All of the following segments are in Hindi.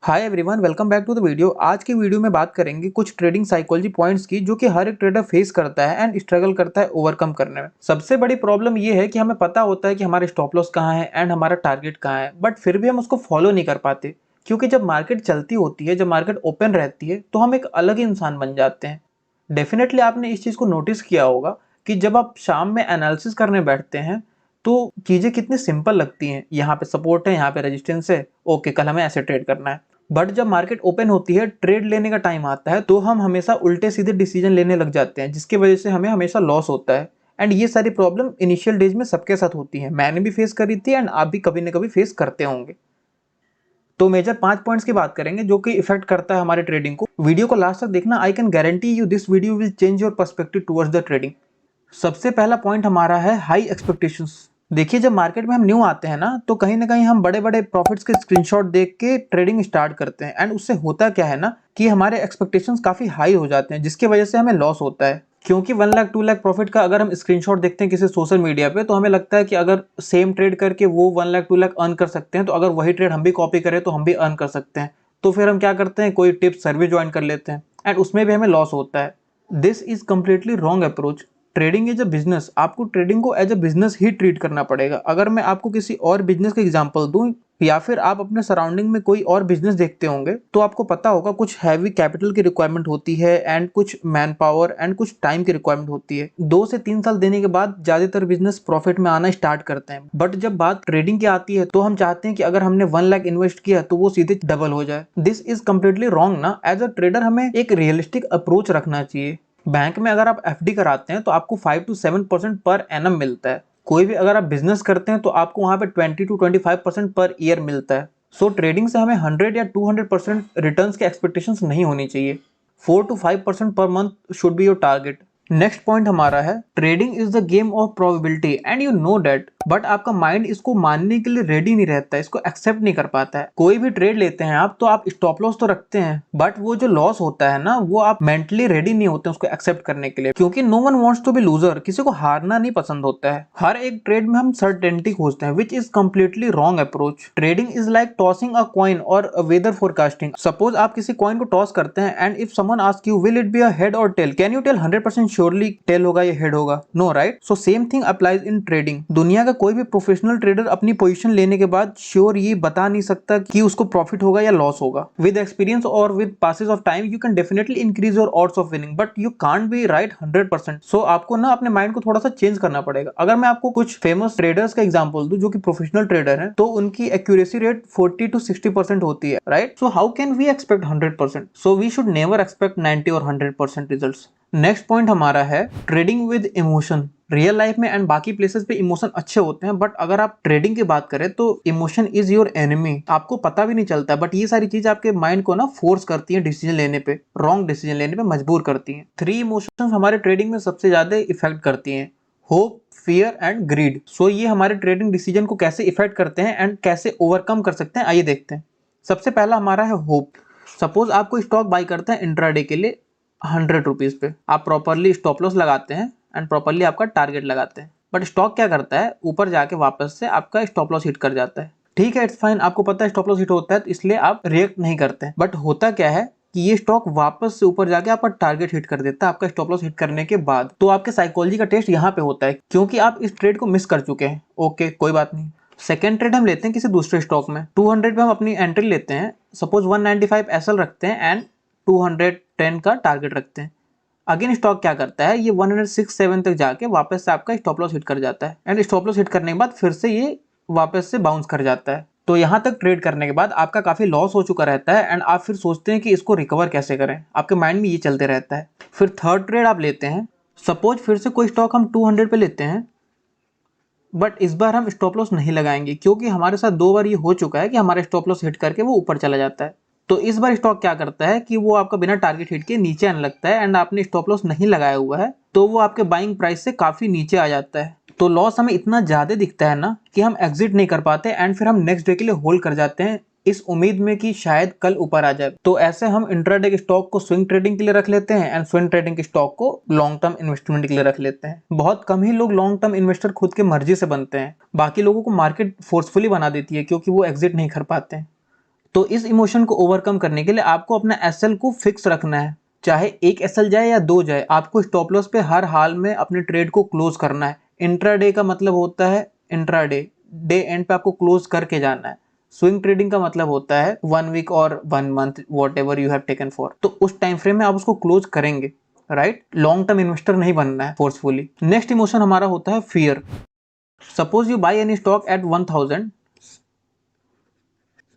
Hi everyone, welcome back to the video. आज की वीडियो में बात करेंगे कुछ ट्रेडिंग साइकोलॉजी पॉइंट्स की जो कि हर एक ट्रेडर फेस करता है एंड स्ट्रगल करता है ओवरकम करने में। सबसे बड़ी प्रॉब्लम ये है कि हमें पता होता है कि हमारे स्टॉप लॉस कहाँ है एंड हमारा टारगेट कहाँ है, बट फिर भी हम उसको फॉलो नहीं कर पाते क्योंकि जब मार्केट चलती होती है, जब मार्केट ओपन रहती है तो हम एक अलग ही इंसान बन जाते हैं। डेफिनेटली आपने इस चीज़ को नोटिस किया होगा कि जब आप शाम में एनालिसिस करने बैठते हैं तो चीज़ें कितनी सिंपल लगती हैं। यहाँ पे सपोर्ट है, यहाँ पे रेजिस्टेंस है, ओके कल हमें ऐसे ट्रेड करना है। बट जब मार्केट ओपन होती है, ट्रेड लेने का टाइम आता है, तो हम हमेशा उल्टे सीधे डिसीजन लेने लग जाते हैं जिसकी वजह से हमें हमेशा लॉस होता है। एंड ये सारी प्रॉब्लम इनिशियल डेज में सबके साथ होती है, मैंने भी फेस करी थी एंड आप भी कभी ना कभी फेस करते होंगे। तो मेजर 5 पॉइंट्स की बात करेंगे जो कि इफेक्ट करता है हमारे ट्रेडिंग को। वीडियो को लास्ट तक देखना। I can guarantee you this video will change your perspective towards the trading. सबसे पहला पॉइंट हमारा है हाई एक्सपेक्टेशंस। देखिए, जब मार्केट में हम न्यू आते हैं ना, तो कहीं ना कहीं हम बड़े बड़े प्रॉफिट्स के स्क्रीनशॉट देख के ट्रेडिंग स्टार्ट करते हैं एंड उससे होता क्या है ना कि हमारे एक्सपेक्टेशंस काफी हाई हो जाते हैं जिसकी वजह से हमें लॉस होता है। क्योंकि 1 लाख 2 लाख प्रॉफिट का अगर हम स्क्रीनशॉट देखते हैं किसी सोशल मीडिया पे, तो हमें लगता है कि अगर सेम ट्रेड करके वो 1 लाख 2 लाख अर्न कर सकते हैं, तो अगर वही ट्रेड हम भी कॉपी करें तो हम भी अर्न कर सकते हैं। तो फिर हम क्या करते हैं, कोई टिप्स सर्विस ज्वाइन कर लेते हैं एंड उसमें भी हमें लॉस होता है। This is completely wrong approach. Trading as a business, आपको ट्रेडिंग को एज अ बिजनेस ही ट्रीट करना पड़ेगा। अगर मैं आपको किसी और बिजनेस का एग्जांपल दूं या फिर आप अपने सराउंडिंग में कोई और बिजनेस देखते होंगे, तो आपको पता होगा कुछ हैवी कैपिटल की रिक्वायरमेंट होती है एंड कुछ मैन पावर एंड कुछ टाइम की रिक्वायरमेंट होती है। 2 से 3 साल देने के बाद ज्यादातर बिजनेस प्रॉफिट में आना स्टार्ट करते हैं। बट जब बात ट्रेडिंग की आती है तो हम चाहते हैं कि अगर हमने 1 लाख इन्वेस्ट किया तो वो सीधे डबल हो जाए। दिस इज कम्प्लीटली रॉन्ग ना। एज अ ट्रेडर हमें एक रियलिस्टिक अप्रोच रखना चाहिए। बैंक में अगर आप एफडी कराते हैं तो आपको 5 to 7% पर एनम मिलता है। कोई भी अगर आप बिजनेस करते हैं तो आपको वहां पे 20 to 25% पर ईयर मिलता है। सो ट्रेडिंग से हमें 100 या 200% रिटर्न्स के एक्सपेक्टेशंस नहीं होनी चाहिए। 4 to 5% per month should be your target. Next point हमारा है trading is the game of probability and you know that. But आपका माइंड इसको मानने के लिए रेडी नहीं रहता है, इसको एक्सेप्ट नहीं कर पाता है। कोई भी ट्रेड लेते हैं आप, तो आप स्टॉप लॉस तो रखते हैं, बट वो जो लॉस होता है ना, वो आप मेंटली रेडी नहीं होते उसको एक्सेप्ट करने के लिए। क्योंकि no one wants to be loser, किसी को हारना नहीं पसंद होता है। हर एक ट्रेड में हम सर्टेनिटी खोजते हैं, which is completely wrong approach. Trading is like tossing a coin और वेदर फोरकास्टिंग। सपोज आप किसी कॉइन को टॉस करते हैं and if someone ask you will it be a head और tail, can you tell 100% surely tail होगा या हेड होगा? No, right? So same thing applies in trading. दुनिया का कोई भी प्रोफेशनल ट्रेडर अपनी पोजीशन लेने के बाद श्योर ये बता नहीं सकता कि उसको प्रॉफिट होगा या लॉस होगा। विद एक्सपीरियंस और with passes of time you can definitely increase your odds of winning, but you can't be right 100%। सो आपको ना अपने माइंड को थोड़ा सा चेंज करना पड़ेगा। अगर मैं आपको कुछ फेमस ट्रेडर्स का एग्जांपल दूं जो कि प्रोफेशनल ट्रेडर हैं, तो उनकी एक्यूरेसी रेट 40 to 60% होती है, right? So how can we expect 100%? So we should never expect 90 और 100% रिजल्ट्स। नेक्स्ट पॉइंट हमारा है trading with emotion. Real life में एंड बाकी प्लेसेस पे इमोशन अच्छे होते हैं, बट अगर आप ट्रेडिंग की बात करें तो इमोशन इज योर एनिमी। आपको पता भी नहीं चलता, बट ये सारी चीज आपके माइंड को ना फोर्स करती है डिसीजन लेने पे, रॉन्ग डिसीजन लेने पे मजबूर करती हैं। 3 इमोशंस हमारे ट्रेडिंग में सबसे ज्यादा इफेक्ट करती हैं, होप, फियर एंड ग्रीड। सो ये हमारे ट्रेडिंग डिसीजन को कैसे इफेक्ट करते हैं एंड कैसे ओवरकम कर सकते हैं, आइए देखते हैं। सबसे पहला हमारा है होप। सपोज आप कोई स्टॉक बाय करते हैं इंट्राडे के लिए 100 रुपीज पे, आप प्रॉपरली स्टॉप लॉस लगाते हैं एंड प्रॉपरली आपका टारगेट लगाते हैं, बट स्टॉक क्या करता है, ऊपर जाके वापस से आपका स्टॉप लॉस हिट कर जाता है। ठीक है, इट्स फाइन, आपको पता है स्टॉप लॉस हिट होता है तो इसलिए आप रिएक्ट नहीं करते। बट होता क्या है कि ये स्टॉक वापस से ऊपर जाके आपका टारगेट हिट कर देता है आपका स्टॉप लॉस हिट करने के बाद। तो आपके साइकोलॉजी का टेस्ट यहाँ पे होता है क्योंकि आप इस ट्रेड को मिस कर चुके हैं। ओके, कोई बात नहीं। सेकेंड ट्रेड हम लेते हैं किसी दूसरे स्टॉक में। 200 पे हम अपनी एंट्री लेते हैं, सपोज 195 एसएल रखते हैं एंड 210 का टारगेट रखते हैं। अगेन स्टॉक क्या करता है, ये 106-7 तक जाके वापस से आपका स्टॉप लॉस हिट कर जाता है एंड स्टॉप लॉस हिट करने के बाद फिर से ये वापस से बाउंस कर जाता है। तो यहाँ तक ट्रेड करने के बाद आपका काफी लॉस हो चुका रहता है एंड आप फिर सोचते हैं कि इसको रिकवर कैसे करें, आपके माइंड में ये चलते रहता है। फिर थर्ड ट्रेड आप लेते हैं, सपोज फिर से कोई स्टॉक हम 200 पे लेते हैं, बट इस बार हम स्टॉप लॉस नहीं लगाएंगे क्योंकि हमारे साथ 2 बार ये हो चुका है कि हमारा स्टॉप लॉस हिट करके वो ऊपर चला जाता है। तो इस बार स्टॉक क्या करता है कि वो आपका बिना टारगेट हिट के नीचे आने लगता है एंड आपने स्टॉप लॉस नहीं लगाया हुआ है, तो वो आपके बाइंग प्राइस से काफी नीचे आ जाता है। तो लॉस हमें इतना ज्यादा दिखता है ना कि हम एग्जिट नहीं कर पाते एंड फिर हम नेक्स्ट डे के लिए होल्ड कर जाते हैं इस उम्मीद में कि शायद कल ऊपर आ जाए। तो ऐसे हम इंट्राडे के स्टॉक को स्विंग ट्रेडिंग के लिए रख लेते हैं एंड स्विंग ट्रेडिंग के स्टॉक को लॉन्ग टर्म इन्वेस्टमेंट के लिए रख लेते हैं। बहुत कम ही लोग लॉन्ग टर्म इन्वेस्टर खुद के मर्जी से बनते हैं, बाकी लोगों को मार्केट फोर्सफुली बना देती है क्योंकि वो एग्जिट नहीं कर पाते हैं। तो इस इमोशन को ओवरकम करने के लिए आपको अपना एसएल को फिक्स रखना है, चाहे एक एसएल जाए या दो जाए, आपको स्टॉप लॉस पे हर हाल में अपने ट्रेड को क्लोज करना है। इंट्राडे का मतलब होता है इंट्राडे, डे एंड पे आपको क्लोज करके जाना है। स्विंग ट्रेडिंग का मतलब होता है 1 वीक और 1 month, what ever you have taken for, तो उस टाइम फ्रेम में आप उसको क्लोज करेंगे, राइट। लॉन्ग टर्म इन्वेस्टर नहीं बनना है फोर्सफुली। नेक्स्ट इमोशन हमारा होता है fear. Suppose you by any stock at 1000,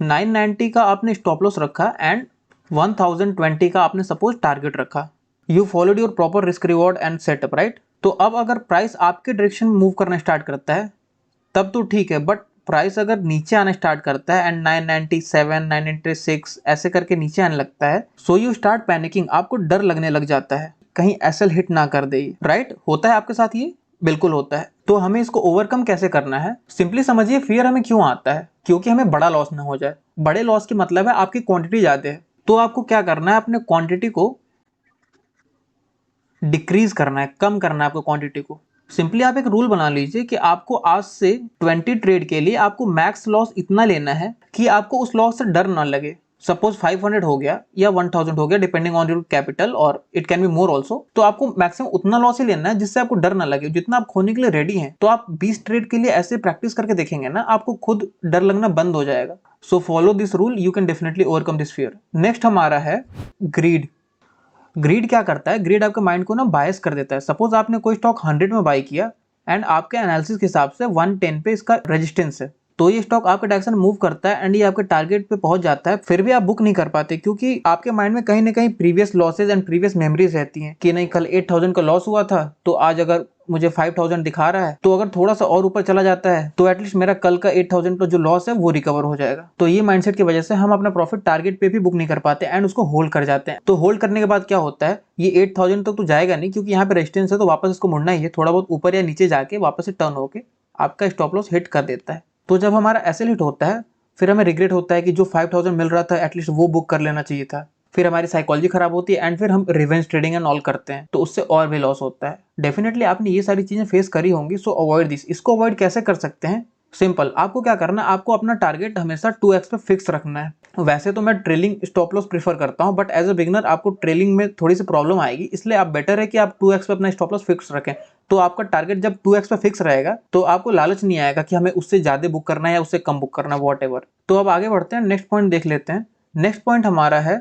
990 का आपने स्टॉप लॉस रखा एंड 1020 का आपने सपोज टारगेट रखा। You followed your proper risk reward and setup, right. तो अब अगर प्राइस आपके डायरेक्शन में मूव करना स्टार्ट करता है तब तो ठीक है, बट प्राइस अगर नीचे आना स्टार्ट करता है एंड 997, 996 ऐसे करके नीचे आने लगता है, सो यू स्टार्ट पैनिकिंग, आपको डर लगने लग जाता है कहीं एसएल हिट ना कर दे, राइट। होता है आपके साथ ये? बिल्कुल होता है। तो हमें इसको ओवरकम कैसे करना है? सिंपली समझिए, फियर हमें क्यों आता है? क्योंकि हमें बड़ा लॉस ना हो जाए। बड़े लॉस की मतलब है आपकी क्वांटिटी ज्यादा है, तो आपको क्या करना है, अपने क्वांटिटी को डिक्रीज करना है, कम करना है आपको क्वांटिटी को। सिंपली आप एक रूल बना लीजिए कि आपको आज से 20 ट्रेड के लिए आपको मैक्स लॉस इतना लेना है कि आपको उस लॉस से डर ना लगे। सपोज 500 हो गया या 1000 हो गया, डिपेंडिंग ऑन योर कैपिटल, और it can be more also. तो आपको मैक्सिमम उतना लॉस ही लेना है जिससे आपको डर ना लगे, जितना आप खोने के लिए रेडी हैं। तो आप 20 ट्रेड के लिए ऐसे प्रैक्टिस करके देखेंगे ना, आपको खुद डर लगना बंद हो जाएगा। So follow this rule, you can definitely overcome this fear. Next हमारा है ग्रीड। ग्रीड क्या करता है? ग्रीड आपके माइंड को ना बायस कर देता है। सपोज आपने कोई स्टॉक 100 में बाई किया एंड आपके एनालिसिस के हिसाब से 110 पे इसका रेजिस्टेंस है, तो ये स्टॉक आपके डायरेक्शन मूव करता है एंड ये आपके टारगेट पे पहुंच जाता है, फिर भी आप बुक नहीं कर पाते क्योंकि आपके माइंड में कहीं ना कहीं previous losses and previous memories रहती हैं कि नहीं, कल 8000 का लॉस हुआ था, तो आज अगर मुझे 5000 दिखा रहा है, तो अगर थोड़ा सा और ऊपर चला जाता है तो एटलीस्ट मेरा कल का 8000 का जो लॉस है वो रिकवर हो जाएगा। तो ये माइंडसेट की वजह से हम अपना प्रॉफिट टारगेट पे भी बुक नहीं कर पाते एंड उसको होल्ड कर जाते हैं। तो होल्ड करने के बाद क्या होता है, ये 8000 तक तो जाएगा नहीं क्योंकि यहाँ पे रेजिस्टेंस है, तो वापस इसको मुड़ना ही है, थोड़ा बहुत ऊपर या नीचे जाके वापस से टर्न होके आपका स्टॉप लॉस हिट कर देता है। तो जब हमारा एसएल हिट होता है, फिर हमें रिग्रेट होता है कि जो 5000 मिल रहा था एटलीस्ट वो बुक कर लेना चाहिए था। फिर हमारी साइकोलॉजी खराब होती है एंड फिर हम रिवेंज ट्रेडिंग एंड ऑल करते हैं, तो उससे और भी लॉस होता है। डेफिनेटली आपने ये सारी चीजें फेस करी होंगी, सो अवॉइड दिस। इसको अवॉइड कैसे कर सकते हैं? सिंपल, आपको क्या करना है, आपको अपना टारगेट हमेशा 2x पे फिक्स रखना है। वैसे तो मैं ट्रेलिंग स्टॉप लॉस प्रीफर करता हूं, बट एज अ बिगनर आपको ट्रेलिंग में थोड़ी सी प्रॉब्लम आएगी, इसलिए आप बेटर है कि आप 2x पे अपना स्टॉप लॉस फिक्स रखें। तो आपका टारगेट जब 2x पे फिक्स रहेगा तो आपको लालच नहीं आएगा कि हमें उससे ज्यादा बुक करना है या उससे कम बुक करना है, वॉट एवर। तो अब आगे बढ़ते हैं, नेक्स्ट पॉइंट देख लेते हैं। नेक्स्ट पॉइंट हमारा है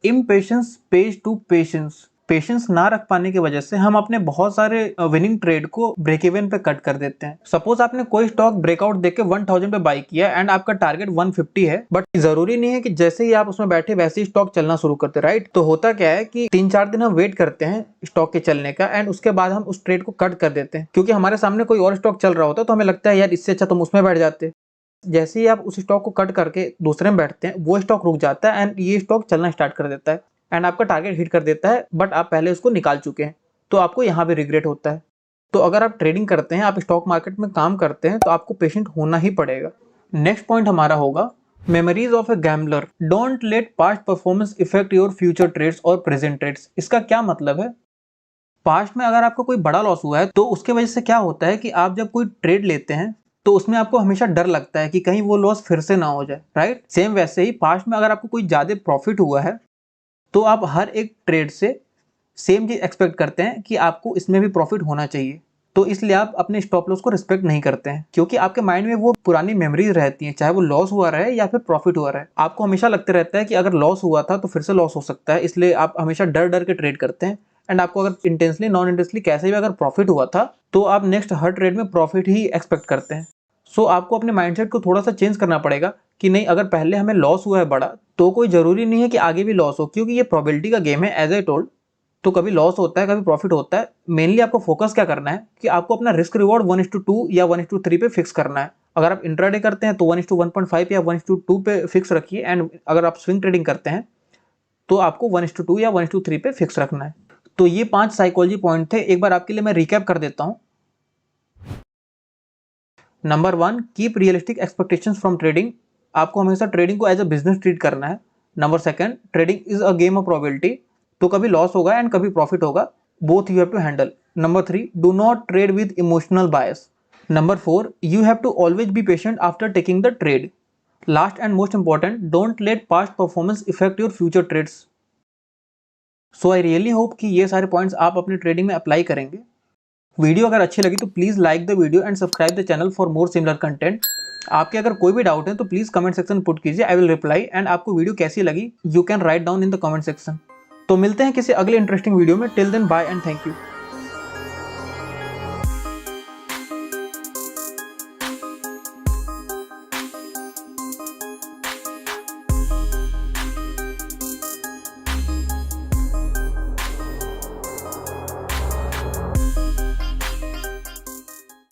impatience pays to patience. Patience ना रख पाने की वजह से हम अपने बहुत सारे विनिंग ट्रेड को ब्रेक इवन पे कट कर देते हैं। सपोज आपने कोई स्टॉक ब्रेकआउट देके 1000 पे बाई किया एंड आपका टारगेट 150 है, बट जरूरी नहीं है कि जैसे ही आप उसमें बैठे वैसे ही स्टॉक चलना शुरू करते, राइट। तो होता क्या है कि 3-4 दिन हम वेट करते हैं स्टॉक के चलने का एंड उसके बाद हम उस ट्रेड को कट कर देते हैं, क्योंकि हमारे सामने कोई और स्टॉक चल रहा होता है तो हमें लगता है यार इससे अच्छा तुम उसमें बैठ जाते। जैसे ही आप उस स्टॉक को कट करके दूसरे में बैठते हैं, वो स्टॉक रुक जाता है एंड ये स्टॉक चलना स्टार्ट कर देता है एंड आपका टारगेट हिट कर देता है, बट आप पहले उसको निकाल चुके हैं, तो आपको यहाँ भी रिग्रेट होता है। तो अगर आप ट्रेडिंग करते हैं, आप स्टॉक मार्केट में काम करते हैं, तो आपको पेशेंट होना ही पड़ेगा। नेक्स्ट पॉइंट हमारा होगा memories of a gambler. Don't let past performance effect your future trades और प्रेजेंट ट्रेड्स। इसका क्या मतलब है? पास्ट में अगर आपको कोई बड़ा लॉस हुआ है तो उसके वजह से क्या होता है कि आप जब कोई ट्रेड लेते हैं तो उसमें आपको हमेशा डर लगता है कि कहीं वो लॉस फिर से ना हो जाए, राइट। सेम वैसे ही पास्ट में अगर आपको कोई ज्यादा प्रॉफिट हुआ है तो आप हर एक ट्रेड से सेम चीज एक्सपेक्ट करते हैं कि आपको इसमें भी प्रॉफिट होना चाहिए। तो इसलिए आप अपने स्टॉप लॉस को रिस्पेक्ट नहीं करते हैं, क्योंकि आपके माइंड में वो पुरानी मेमोरीज रहती हैं, चाहे वो लॉस हुआ रहे या फिर प्रॉफिट हुआ रहे। आपको हमेशा लगते रहता है कि अगर लॉस हुआ था तो फिर से लॉस हो सकता है, इसलिए आप हमेशा डर डर के ट्रेड करते हैं। एंड आपको अगर इंटेंसली नॉन इंटेंसली कैसे भी अगर प्रॉफिट हुआ था तो आप नेक्स्ट हर ट्रेड में प्रॉफिट ही एक्सपेक्ट करते हैं। सो आपको अपने माइंडसेट को थोड़ा सा चेंज करना पड़ेगा कि नहीं, अगर पहले हमें लॉस हुआ है बड़ा, तो कोई जरूरी नहीं है कि आगे भी लॉस हो, क्योंकि ये प्रोबेबिलिटी का गेम है, एज आई टोल्ड। तो कभी लॉस होता है, कभी प्रॉफिट होता है। मेनली आपको फोकस क्या करना है कि आपको अपना रिस्क रिवॉर्ड 1:2 या 1:3 पे फिक्स करना है। अगर आप इंट्राडे करते हैं तो 1:1.5 या 1:2 पे फिक्स रखिए, एंड अगर आप स्विंग ट्रेडिंग करते हैं तो आपको 1:2 या 1:3 पे फिक्स रखना है। तो ये 5 साइकोलॉजी पॉइंट थे, एक बार आपके लिए मैं रिकैप कर देता हूं। Number 1, keep realistic expectations from trading. आपको हमेशा ट्रेडिंग को एज अ बिजनेस ट्रीट करना है। Number 2, trading is a game of probability. तो कभी लॉस होगा एंड कभी प्रॉफिट होगा, both you have to handle. Number 3, do not trade with emotional bias. Number 4, you have to always be patient after taking the trade. Last and most important, don't let past performance effect your future trades. So I really hope कि ये सारे पॉइंट्स आप अपने ट्रेडिंग में अप्लाई करेंगे। वीडियो अगर अच्छी लगी तो please like the video and subscribe the channel for more similar content. आपके अगर कोई भी डाउट है तो प्लीज़ कमेंट सेक्शन पुट कीजिए, आई विल रिप्लाई। एंड आपको वीडियो कैसी लगी you can write down in the comment section. तो मिलते हैं किसी अगले इंटरेस्टिंग वीडियो में। Till then bye and thank you.